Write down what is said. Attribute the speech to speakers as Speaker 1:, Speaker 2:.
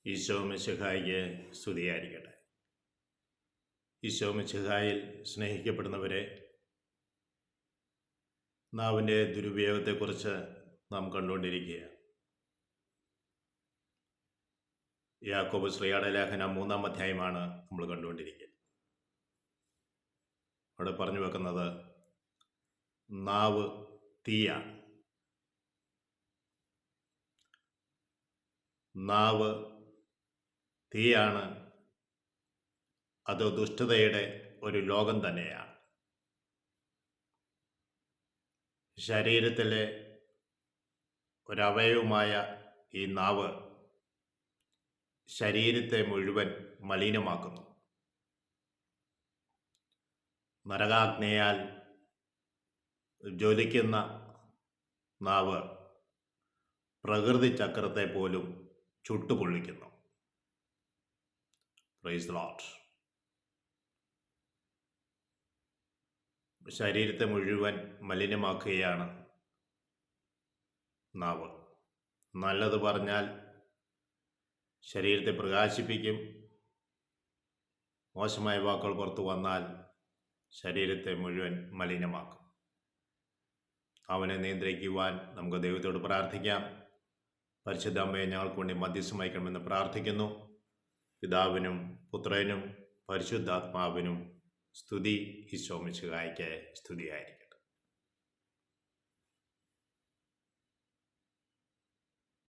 Speaker 1: ഈശോ മിശിഹായിക്ക് സ്തുതിയായിരിക്കട്ടെ. ഈശോ മിശിഹായിൽ സ്നേഹിക്കപ്പെടുന്നവരെ, നാവിൻ്റെ ദുരുപയോഗത്തെക്കുറിച്ച് നാം കണ്ടുകൊണ്ടിരിക്കുകയാണ്. യാക്കോബ് ശ്രീയുടെ ലേഖനം 3-ാം അധ്യായമാണ് നമ്മൾ കണ്ടുകൊണ്ടിരിക്കുക. അവിടെ പറഞ്ഞു വെക്കുന്നത് നാവ് തീയാണ്. നാവ് തീയാണ്. അത് ദുഷ്ടതയുടെ ഒരു ലോകം തന്നെയാണ്. ശരീരത്തിലെ ഒരവയവമായ ഈ നാവ് ശരീരത്തെ മുഴുവൻ മലിനമാക്കുന്നു. നരകാഗ്നിയാൽ ജ്വലിക്കുന്ന നാവ് പ്രകൃതി ചക്രത്തെ പോലും ചുട്ടുപൊള്ളിക്കുന്നു. Praise the Lord. ശരീരത്തെ മുഴുവൻ മലിനമാക്കുകയാണ് നാവ്. നല്ലത് പറഞ്ഞാൽ ശരീരത്തെ പ്രകാശിപ്പിക്കും. മോശമായ വാക്കുകൾ പുറത്തു വന്നാൽ ശരീരത്തെ മുഴുവൻ മലിനമാക്കും. അവനെ നിയന്ത്രിക്കുവാൻ നമുക്ക് ദൈവത്തോട് പ്രാർത്ഥിക്കാം. പരിശുദ്ധ അമ്മയെ ഞങ്ങൾക്ക് വേണ്ടി മധ്യസ്ഥം വഹിക്കണമെന്ന് പ്രാർത്ഥിക്കുന്നു. പിതാവിനും പുത്രനും പരിശുദ്ധാത്മാവിനും സ്തുതി. ഈശോ മിശിഹായ്ക്ക് സ്തുതിയായിരിക്കും.